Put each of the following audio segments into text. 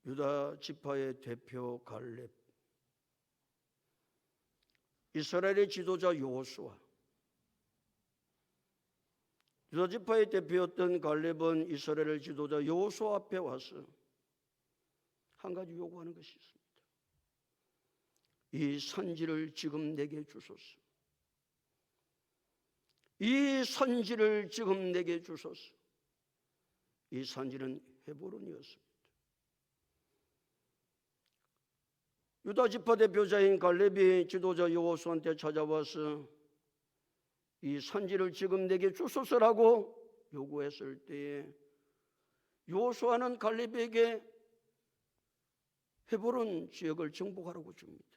유다 지파의 대표 갈렙, 이스라엘의 지도자 여호수아. 유다 지파의 대표였던 갈렙은 이스라엘 지도자 여호수아 앞에 와서 한 가지 요구하는 것이 있습니다. 이 산지를 지금 내게 주소서. 이 산지를 지금 내게 주소서. 이 산지는 헤브론이었습니다. 유다 지파 대표자인 갈렙이 지도자 여호수아한테 찾아와서 이 산지를 지금 내게 주소서라고 요구했을 때에 여호수아는 갈렙에게 헤브론 지역을 정복하라고 줍니다.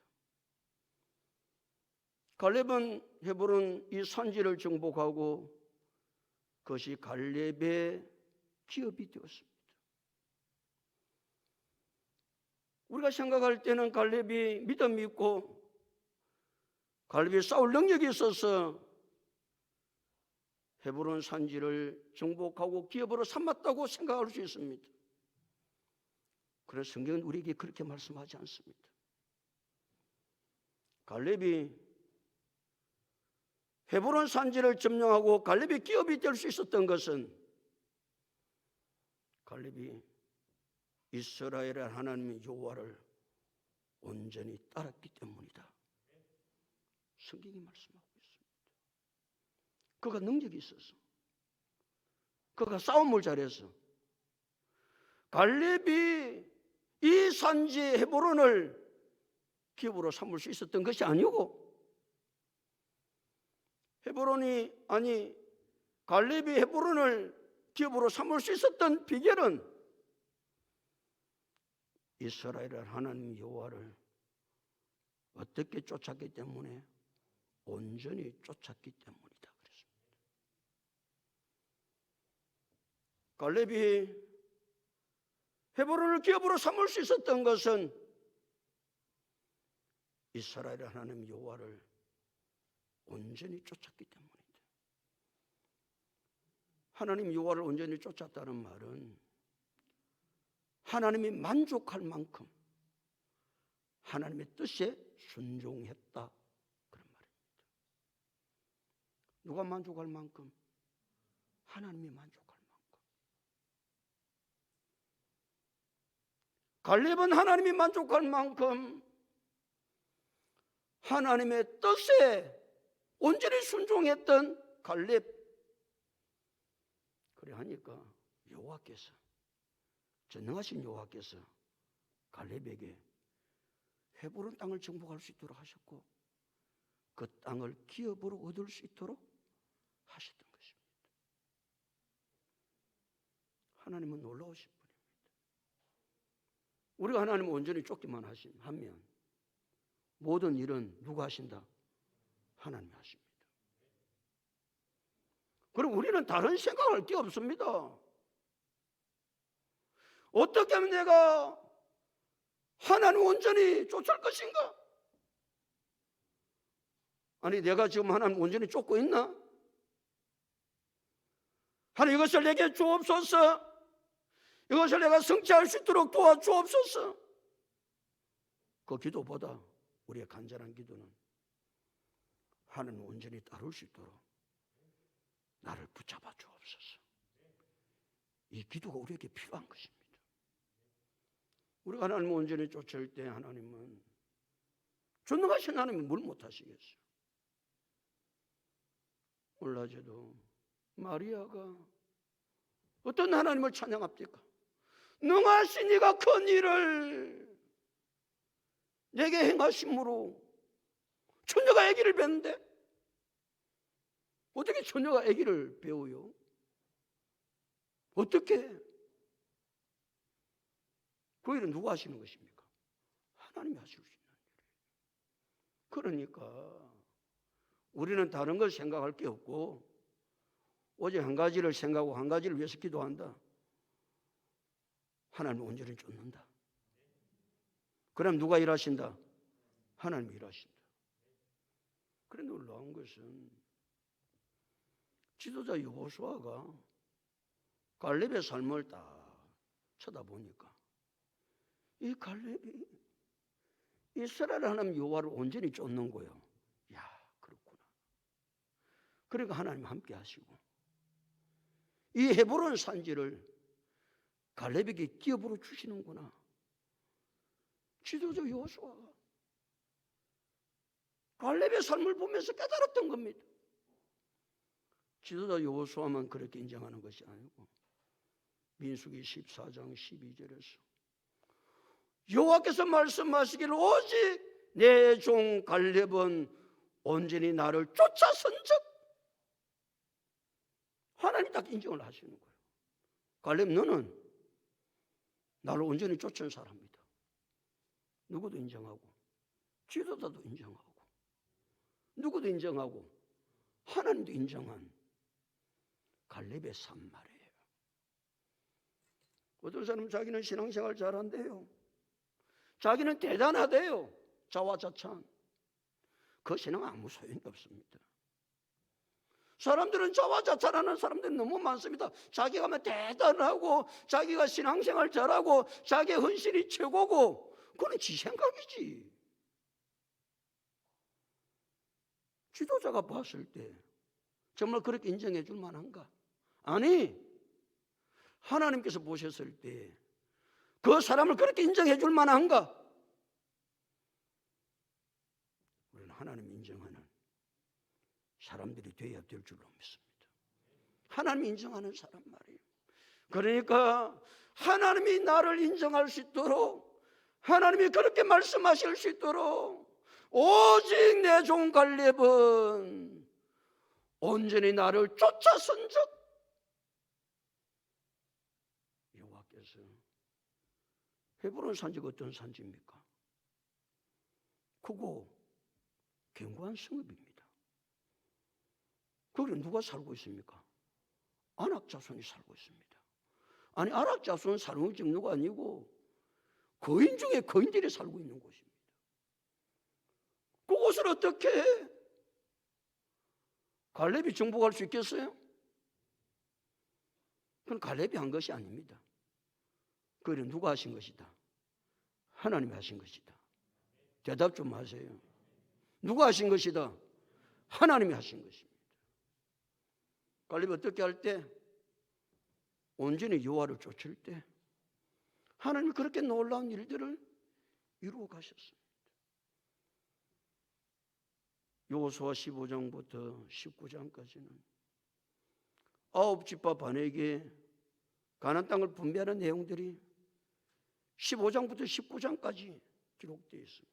갈렙은 헤브론 이 산지를 정복하고 그것이 갈렙의 기업이 되었습니다. 우리가 생각할 때는 갈렙이 믿음이 있고 갈렙이 싸울 능력이 있어서 헤브론 산지를 정복하고 기업으로 삼았다고 생각할 수 있습니다. 그래서 성경은 우리에게 그렇게 말씀하지 않습니다. 갈렙이 헤브론 산지를 점령하고 갈렙이 기업이 될 수 있었던 것은 갈렙이 이스라엘의 하나님 여호와를 온전히 따랐기 때문이다. 성경이 말씀하고 있습니다. 그가 능력이 있어서, 그가 싸움을 잘해서 갈렙이 이 산지 헤브론을 기업으로 삼을 수 있었던 것이 아니고 갈렙이 헤브론을 기업으로 삼을 수 있었던 비결은 이스라엘의 하나님 여호와를 어떻게 쫓았기 때문에? 온전히 쫓았기 때문이다 그랬습니다. 갈렙이 헤브론을 기업으로 삼을 수 있었던 것은 이스라엘의 하나님 여호와를 온전히 쫓았기 때문이다. 하나님 여호와를 온전히 쫓았다는 말은 하나님이 만족할 만큼 하나님의 뜻에 순종했다 그런 말입니다. 누가 만족할 만큼? 하나님이 만족할 만큼. 갈렙은 하나님이 만족할 만큼 하나님의 뜻에 온전히 순종했던 갈렙. 그래 하니까 여호와께서, 전능하신 여호와께서 갈렙에게 헤브론 땅을 정복할 수 있도록 하셨고 그 땅을 기업으로 얻을 수 있도록 하셨던 것입니다. 하나님은 놀라우신 분입니다. 우리가 하나님을 온전히 쫓기만 하면 모든 일은 누가 하신다? 하나님이 하십니다. 그럼 우리는 다른 생각할 게 없습니다. 어떻게 하면 내가 하나님 온전히 쫓을 것인가? 아니 내가 지금 하나님 온전히 쫓고 있나? 하나님 이것을 내게 주옵소서. 이것을 내가 성취할 수 있도록 도와주옵소서. 그 기도보다 우리의 간절한 기도는 하나님 온전히 따를 수 있도록 나를 붙잡아 주옵소서. 이 기도가 우리에게 필요한 것입니다. 우리가 하나님을 온전히 쫓을 때 하나님은, 전능하신 하나님은 뭘 못하시겠어요? 오늘 낮에도 마리아가 어떤 하나님을 찬양합니까? 능하신 이가 큰 일을 내게 행하심으로 처녀가 아기를 뵀는데 어떻게 처녀가 아기를 배워요? 어떻게? 그 일은 누가 하시는 것입니까? 하나님이 하실 수 있는 일이에요. 그러니까 우리는 다른 걸 생각할 게 없고 오직 한 가지를 생각하고 한 가지를 위해서 기도한다. 하나님을 온전히 쫓는다. 그럼 누가 일하신다? 하나님이 일하신다. 그래 놀라운 것은 지도자 여호수아가 갈렙의 삶을 딱 쳐다보니까 이 갈렙이 이스라엘 하나님 여호와를 온전히 쫓는 거예요. 야, 그렇구나. 그러니까 하나님 함께 하시고 이 헤브론 산지를 갈렙에게 기업으로 주시는구나. 지도자 여호수아가 갈렙의 삶을 보면서 깨달았던 겁니다. 지도자 여호수아만 그렇게 인정하는 것이 아니고 민수기 14장 12절에서 여호와께서 말씀하시기를 오직 내 종 갈렙은 온전히 나를 쫓아선즉 하나님이 딱 인정을 하시는 거예요. 갈렙 너는 나를 온전히 쫓은 사람이다. 누구도 인정하고 지도자도 인정하고 누구도 인정하고 하나님도 인정한 갈렙의 삶 말이에요. 어떤 사람은 자기는 신앙생활 잘한대요. 자기는 대단하대요. 자화자찬. 그 신앙 아무 소용이 없습니다. 사람들은 자화자찬하는 사람들이 너무 많습니다. 자기가 뭐 대단하고 자기가 신앙생활 잘하고 자기의 헌신이 최고고 그건 지 생각이지. 지도자가 봤을 때 정말 그렇게 인정해 줄 만한가? 아니, 하나님께서 보셨을 때 그 사람을 그렇게 인정해 줄 만한가? 우리는 하나님 인정하는 사람들이 되어야 될 줄로 믿습니다. 하나님 인정하는 사람 말이에요. 그러니까 하나님이 나를 인정할 수 있도록 하나님이 그렇게 말씀하실 수 있도록 오직 내 종 갈렙은 온전히 나를 쫓아선즉 여호와께서 헤브론 산지가 어떤 산지입니까? 크고 견고한 성읍입니다. 거기 누가 살고 있습니까? 아낙 자손이 살고 있습니다. 아니 아낙 자손 사는 정도가 아니고 거인 중에 거인들이 살고 있는 곳입니다. 그곳을 어떻게 해? 갈렙이 정복할 수 있겠어요? 그건 갈렙이 한 것이 아닙니다. 그건 누가 하신 것이다? 하나님이 하신 것이다. 대답 좀 하세요. 누가 하신 것이다? 하나님이 하신 것입니다. 갈렙이 어떻게 할 때? 온전히 여호와를 쫓을 때 하나님이 그렇게 놀라운 일들을 이루어 가셨습니다. 여호수아 15장부터 19장까지는 9집파 반에게 가나안 땅을 분배하는 내용들이 15장부터 19장까지 기록되어 있습니다.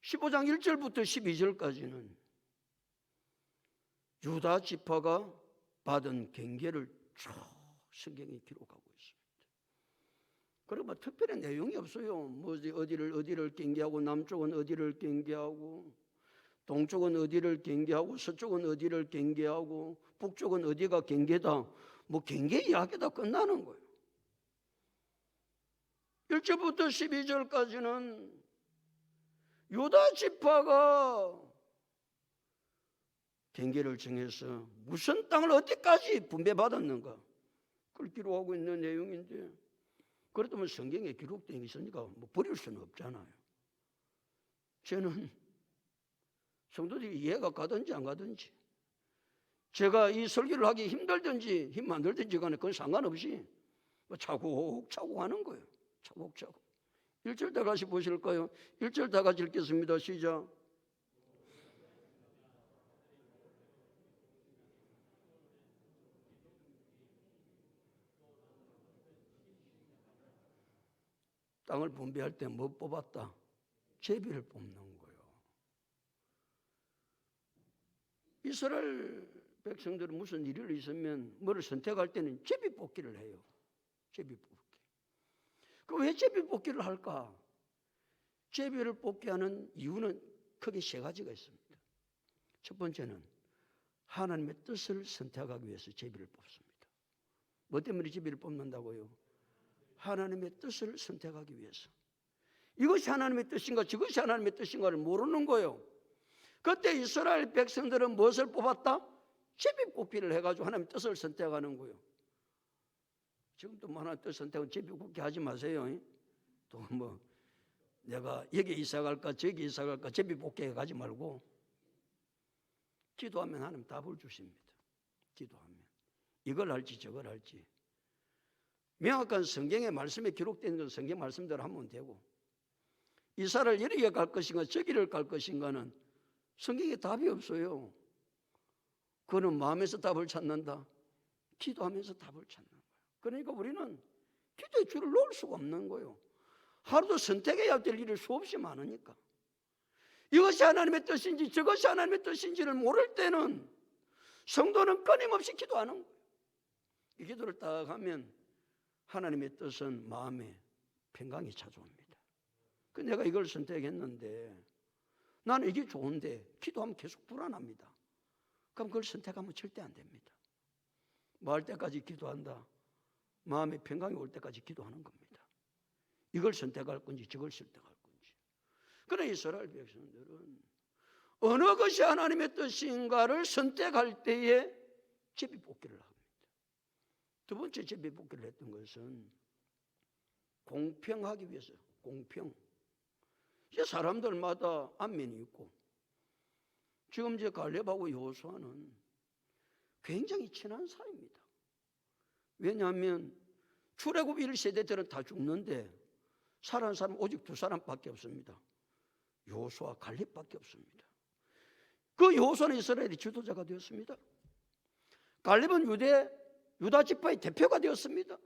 15장 1절부터 12절까지는 유다 지파가 받은 경계를 쭉 성경에 기록하고 있습니다. 그리고 뭐 특별한 내용이 없어요. 뭐 어디를 경계하고 남쪽은 어디를 경계하고 동쪽은 어디를 경계하고 서쪽은 어디를 경계하고 북쪽은 어디가 경계다. 뭐 경계 이야기다 끝나는 거예요. 1절부터 12절까지는 유다 지파가 경계를 정해서 무슨 땅을 어디까지 분배받았는가 그걸 기록하고 있는 내용인데 그렇다면 성경에 기록되어 있으니까 뭐 버릴 수는 없잖아요. 저는 성도들이 이해가 가든지 안 가든지 제가 이 설교를 하기 힘들든지 힘 안 들든지 간에 그건 상관없이 뭐 차곡차곡 하는 거예요. 차곡차곡. 1절 다 같이 보실까요? 1절 다 같이 읽겠습니다. 시작. 땅을 분배할 때 뭐 뽑았다? 제비를 뽑는 거예요. 이스라엘 백성들은 무슨 일이 있으면 뭐를 선택할 때는 제비 뽑기를 해요. 제비 뽑기. 그럼 왜 제비 뽑기를 할까? 제비를 뽑게 하는 이유는 크게 세 가지가 있습니다. 첫 번째는 하나님의 뜻을 선택하기 위해서 제비를 뽑습니다. 뭐 때문에 제비를 뽑는다고요? 하나님의 뜻을 선택하기 위해서. 이것이 하나님의 뜻인가 저것이 하나님의 뜻인가를 모르는 거예요. 그때 이스라엘 백성들은 무엇을 뽑았다? 제비 뽑기를 해가지고 하나님의 뜻을 선택하는 거예요. 지금도 많은 뜻 선택은 제비 뽑기 하지 마세요. 또 뭐 내가 여기 이사 갈까 저기 이사 갈까 제비 뽑기 가지 말고 기도하면 하나님 답을 주십니다. 기도하면 이걸 할지 저걸 할지 명확한 성경의 말씀에 기록된 건 성경 말씀대로 하면 되고, 이사를 이리에 갈 것인가 저기를 갈 것인가는 성경에 답이 없어요. 그거는 마음에서 답을 찾는다, 기도하면서 답을 찾는 거예요. 그러니까 우리는 기도의 줄을 놓을 수가 없는 거예요. 하루도 선택해야 될 일이 수없이 많으니까. 이것이 하나님의 뜻인지 저것이 하나님의 뜻인지를 모를 때는 성도는 끊임없이 기도하는 거예요. 이 기도를 딱 하면 하나님의 뜻은 마음에 평강이 찾아옵니다. 내가 이걸 선택했는데 나는 이게 좋은데 기도하면 계속 불안합니다. 그럼 그걸 선택하면 절대 안 됩니다. 뭐 할 때까지 기도한다? 마음에 평강이 올 때까지 기도하는 겁니다. 이걸 선택할 건지 저걸 선택할 건지. 그러나 이스라엘 백성들은 어느 것이 하나님의 뜻인가를 선택할 때에 제비뽑기를 합니다. 두 번째 제비뽑기를 했던 것은 공평하기 위해서. 공평. 이제 사람들마다 안면이 있고, 지금 이제 갈렙하고 여호수아는 굉장히 친한 사이입니다. 왜냐하면 출애굽 1세대들은 다 죽는데 살아난 사람 오직 두 사람밖에 없습니다. 여호수아, 갈렙밖에 없습니다. 그 여호수아는 이스라엘의 지도자가 되었습니다. 갈렙은 유다 지파의 대표가 되었습니다.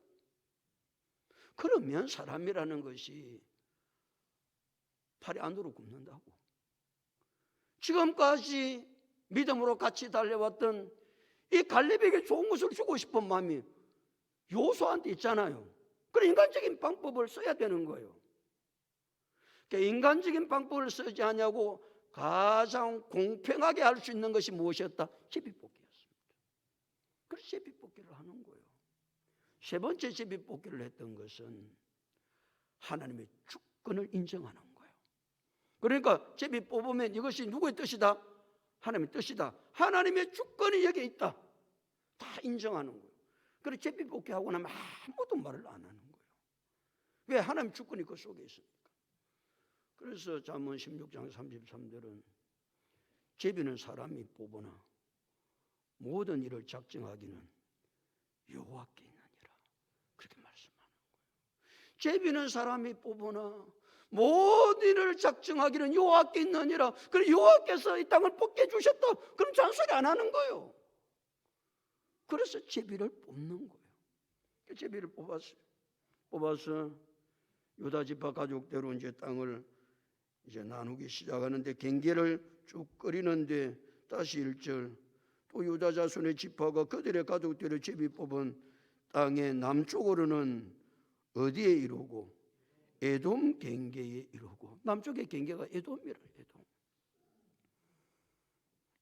그러면 사람이라는 것이 팔이 안으로 굽는다고. 지금까지 믿음으로 같이 달려왔던 이 갈렙에게 좋은 것을 주고 싶은 마음이 여호수아한테 있잖아요. 그런 인간적인 방법을 써야 되는 거예요. 그러니까 인간적인 방법을 쓰지 않냐고 가장 공평하게 할 수 있는 것이 무엇이었다? 제비뽑기였습니다. 그래서 제비뽑기를 하는 거예요. 세 번째 제비뽑기를 했던 것은 하나님의 주권을 인정하는 거예요. 그러니까 제비 뽑으면 이것이 누구의 뜻이다? 하나님의 뜻이다. 하나님의 주권이 여기에 있다. 다 인정하는 거예요. 그래서 제비뽑기 하고 나면 아무도 말을 안 하는 거예요. 왜? 하나님 주권이 그 속에 있으니까. 그래서 잠언 16장 33절은 제비는 사람이 뽑으나 모든 일을 작정하기는 여호와께 있느니라, 그렇게 말씀하는 거예요. 제비는 사람이 뽑으나 모든 일을 작정하기는 여호와께 있느니라. 그럼 여호와께서 이 땅을 뽑게 해주셨다. 그럼 잔소리 안 하는 거예요. 그래서 제비를 뽑는 거예요. 제비를 뽑아서 유다 지파 가족대로 이제 땅을 이제 나누기 시작하는데 경계를 쭉 끓이는데 다시 1절, 또 유다 자손의 지파가 그들의 가족대로 제비 뽑은 땅의 남쪽으로는 어디에 이르고 에돔 경계에 이르고. 남쪽의 경계가 에돔이라.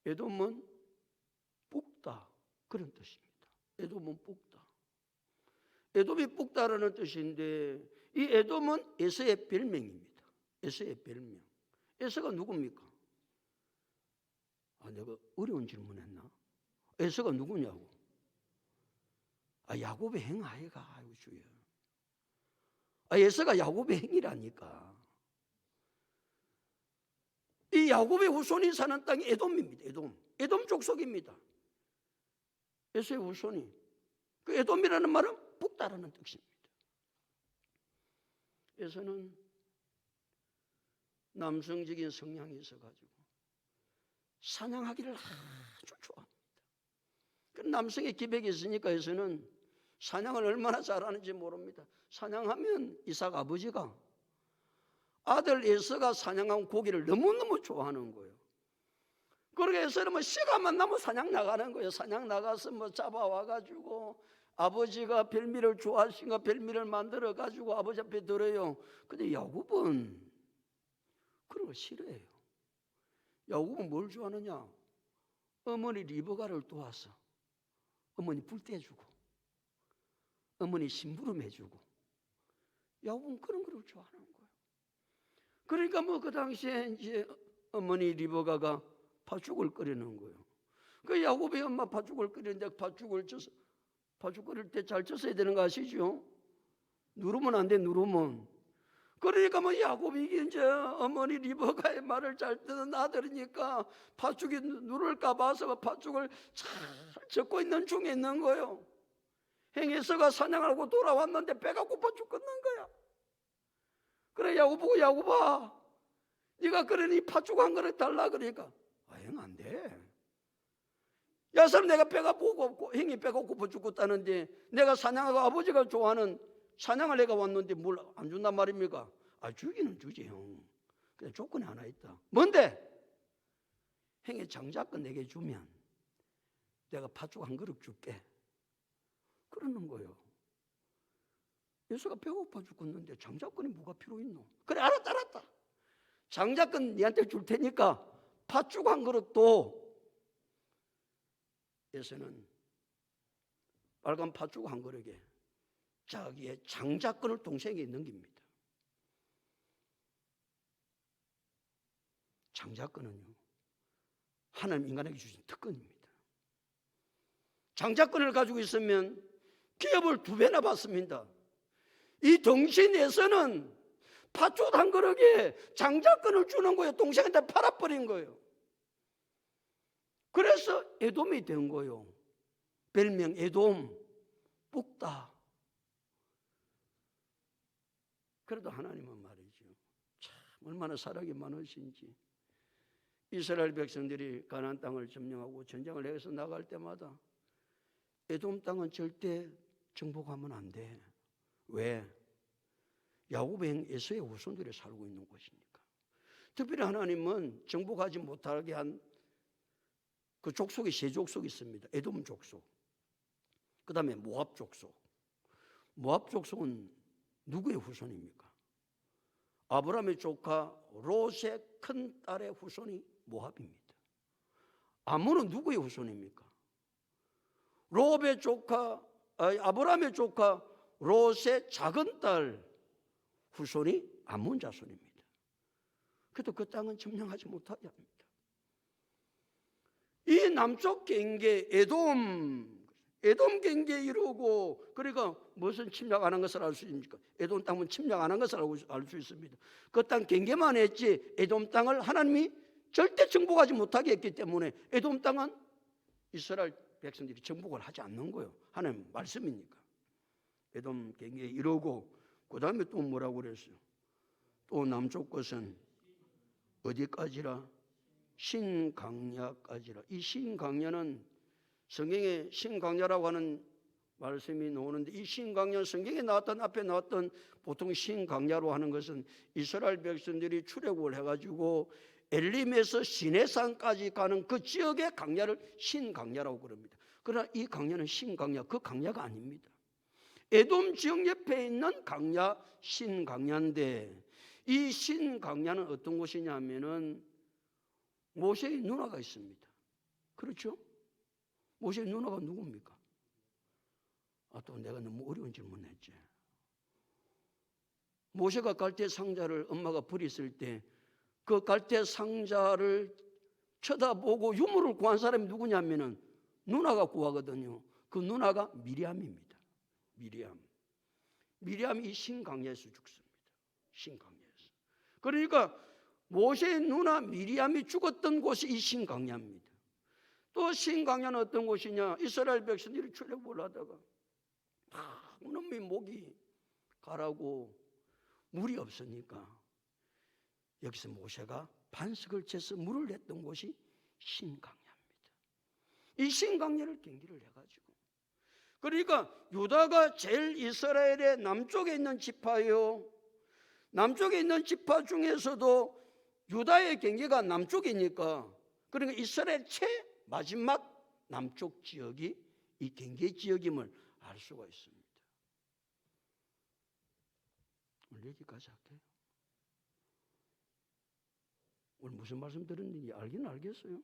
에돔은 뽑다 그런 뜻입니다. 에돔은 뽑다. 에돔이 뽑다라는 뜻인데 이 에돔은 에서의 별명입니다. 에서의 별명. 에서가 누굽니까? 내가 어려운 질문했나? 에서가 누구냐고. 야곱의 행 아이가. 아이고 주여. 에서가 야곱의 행이라니까. 이 야곱의 후손이 사는 땅이 에돔입니다. 에돔 족속입니다. 에서의 후손이. 그 에돔이라는 말은 북다라는 뜻입니다. 에서는 남성적인 성향이 있어가지고 사냥하기를 아주 좋아합니다. 그 남성의 기백이 있으니까 에서는 사냥을 얼마나 잘하는지 모릅니다. 사냥하면 이삭 아버지가 아들 에서가 사냥한 고기를 너무너무 좋아하는 거예요. 그러게 에서는 뭐 시간만 나면 사냥 나가는 거예요. 사냥 나가서 뭐 잡아와가지고 아버지가 별미를 좋아하시니까 별미를 만들어가지고 아버지 앞에 들어요. 근데 야곱은 그런 거 싫어해요. 야곱은 뭘 좋아하느냐? 어머니 리브가를 도와서 어머니 불 떼주고 어머니 심부름 해주고. 야곱은 그런 걸 좋아하는 거예요. 그러니까 뭐 그 당시에 이제 어머니 리브가가 팥죽을 끓이는 거예요. 그 야곱의 엄마 팥죽을 끓이는데 팥죽을 쪄서 팥죽 끓일 때 잘 쳤어야 되는 거 아시죠? 누르면 안 돼, 누르면. 그러니까 뭐 야곱이 이제 어머니 리버가의 말을 잘 듣는 아들이니까 팥죽이 누를까 봐서 팥죽을 잘 젓고 있는 중에 있는 거예요. 행에서가 사냥하고 돌아왔는데 배가 고파 죽겠는 거야. 그래 야곱 보고, 야곱아 네가 그러니 팥죽 한 그릇 달라. 그러니까 형 안 돼. 야 사람 내가 배가 고고 형이 배가 고파 죽겠다는데 내가 사냥하고 아버지가 좋아하는 사냥을 내가 왔는데 뭘 안 준단 말입니까? 주기는 주지 형. 근데 조건이 하나 있다. 뭔데? 형의 장자권 내게 주면 내가 팥죽 한 그릇 줄게. 그러는 거예요. 예수가 배고파 죽겠는데 장자권이 뭐가 필요 있노? 그래 알았다. 장자권 니한테 줄 테니까 팥죽 한 그릇도 예수는 빨간 팥죽 한 그릇에 자기의 장자권을 동생에게 넘깁니다. 장자권은요 하나님 인간에게 주신 특권입니다. 장자권을 가지고 있으면 기업을 2배나 받습니다. 이 동시에서는 팥죽 한 그릇에 장자권을 주는 거예요. 동생한테 팔아버린 거예요. 그래서 에돔이 된 거예요. 별명 에돔, 뿍다. 그래도 하나님은 말이죠, 참 얼마나 사랑이 많으신지 이스라엘 백성들이 가나안 땅을 점령하고 전쟁을 해서 나갈 때마다 에돔 땅은 절대 정복하면 안 돼. 왜? 야곱의 형 에서의 후손들이 살고 있는 곳이니까. 특별히 하나님은 정복하지 못하게 한 그 족속이 3족속이 있습니다. 에돔 족속, 그 다음에 모압 족속. 모압 족속은 누구의 후손입니까? 아브라함의 조카 롯의 큰 딸의 후손이 모압입니다. 아몬은 누구의 후손입니까? 롯의 조카, 아브라함의 조카 롯의 작은 딸 후손이 아몬 자손입니다. 그래도 그 땅은 점령하지 못하게 합니다. 이 남쪽 경계 에돔 경계에 이르고, 그러니까 무슨 침략 안 한 것을 알 수 있습니까? 에돔 땅은 침략 안 한 것을 알 수 있습니다. 그 땅 경계만 했지 에돔 땅을 하나님이 절대 정복하지 못하게 했기 때문에 에돔 땅은 이스라엘 백성들이 정복을 하지 않는 거예요. 하나님 말씀이니까. 에돔 경계에 이르고, 그 다음에 또 뭐라고 그랬어요? 또 남쪽 것은 어디까지라? 신강야까지라. 이 신강야는 성경에 신강야라고 하는 말씀이 나오는데, 이 신강야 성경에 나왔던, 앞에 나왔던 보통 신강야로 하는 것은 이스라엘 백성들이 출애굽을 해가지고 엘림에서 시내산까지 가는 그 지역의 강야를 신강야라고 그럽니다. 그러나 이 강야는 신강야, 그 강야가 아닙니다. 에돔 지역 옆에 있는 강야, 신강야인데, 이 신강야는 어떤 곳이냐면은 모세의 누나가 있습니다. 그렇죠? 모세의 누나가 누굽니까? 또 내가 너무 어려운 질문을 했지. 모세가 갈대 상자를 엄마가 버렸을 때 그 갈대 상자를 쳐다보고 유물을 구한 사람이 누구냐면은 누나가 구하거든요. 그 누나가 미리암입니다. 미리암이 신강야에서 죽습니다. 신강야에서. 그러니까 모세의 누나 미리암이 죽었던 곳이 이 신강야입니다. 또 신강야는 어떤 곳이냐? 이스라엘 백성들이 출애굽을 하다가 너무 목이 가라고 물이 없으니까 여기서 모세가 반석을 쳐서 물을 냈던 곳이 신강야입니다. 이 신강야를 경기를 해가지고, 그러니까 유다가 제일 이스라엘의 남쪽에 있는 지파요. 남쪽에 있는 지파 중에서도 유다의 경계가 남쪽이니까, 그러니까 이스라엘 최 마지막 남쪽 지역이 이 경계 지역임을 알 수가 있습니다. 오늘 여기까지 할게요. 오늘 무슨 말씀 들었는지 알긴 알겠어요.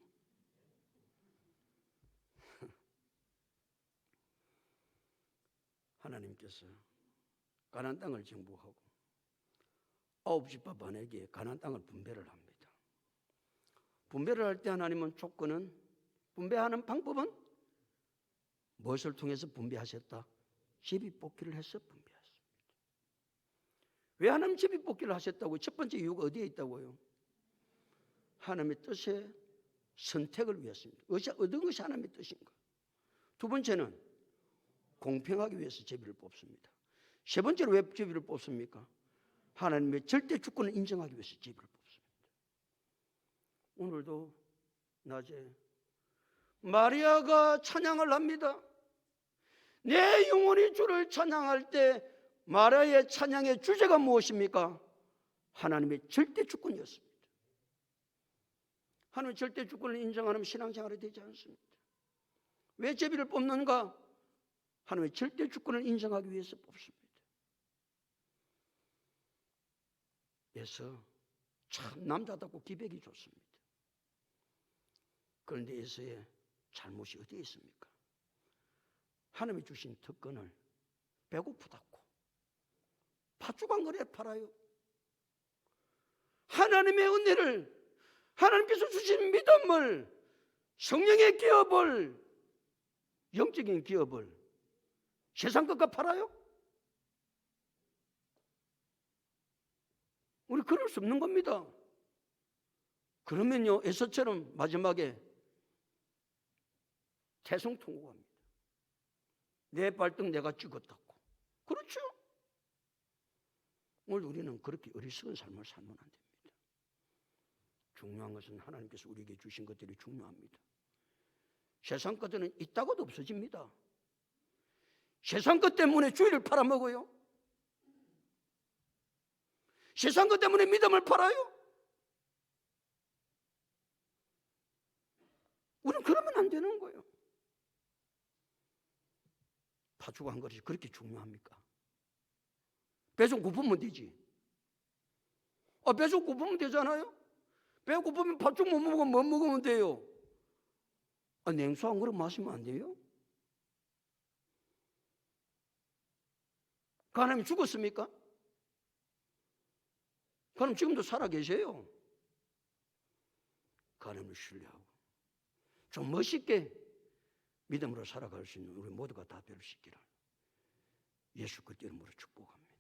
하나님께서 가나안 땅을 정복하고 9지파 반에게 가나안 땅을 분배를 합니다. 분배를 할 때 하나님은 조건은, 분배하는 방법은 무엇을 통해서 분배하셨다? 제비뽑기를 해서 분배하셨습니다. 왜 하나님 제비뽑기를 하셨다고요? 첫 번째 이유가 어디에 있다고요? 하나님의 뜻에 선택을 위해서입니다. 어떤 것이 하나님의 뜻인가? 두 번째는 공평하기 위해서 제비를 뽑습니다. 세 번째로 왜 제비를 뽑습니까? 하나님의 절대 주권을 인정하기 위해서 제비를 뽑습니다. 오늘도 낮에 마리아가 찬양을 합니다. 내 영혼이 주를 찬양할 때 마리아의 찬양의 주제가 무엇입니까? 하나님의 절대 주권이었습니다. 하나님의 절대 주권을 인정하는 신앙생활이 되지 않습니다. 왜 제비를 뽑는가? 하나님의 절대 주권을 인정하기 위해서 뽑습니다. 그래서 참 남자답고 기백이 좋습니다. 그런데 에서의 잘못이 어디에 있습니까? 하나님이 주신 특권을 배고프다고 팥죽한 거래 팔아요. 하나님의 은혜를, 하나님께서 주신 믿음을, 성령의 기업을, 영적인 기업을 세상 것과 팔아요? 우리 그럴 수 없는 겁니다. 그러면요, 에서처럼 마지막에 태송통곡합니다. 내 발등 내가 찍었다고. 그렇죠? 오늘 우리는 그렇게 어리석은 삶을 살면 안 됩니다. 중요한 것은 하나님께서 우리에게 주신 것들이 중요합니다. 세상 것들은 있다고도 없어집니다. 세상 것 때문에 주의를 팔아먹어요. 세상 것 때문에 믿음을 팔아요. 우리는 그러면 안 되는 거예요. 팥죽 한 그릇이 그렇게 중요합니까? 배 좀 고프면 되지. 배 좀 고프면 되잖아요. 배 고프면 팥죽 못 먹으면 뭐 먹으면 돼요? 냉수 한 그릇 마시면 안 돼요? 그 하나님이 죽었습니까? 그 하나님 지금도 살아 계세요. 그 하나님을 신뢰하고 좀 멋있게 믿음으로 살아갈 수 있는 우리 모두가 다 될 수 있기를 예수 그리스도 이름으로 축복합니다.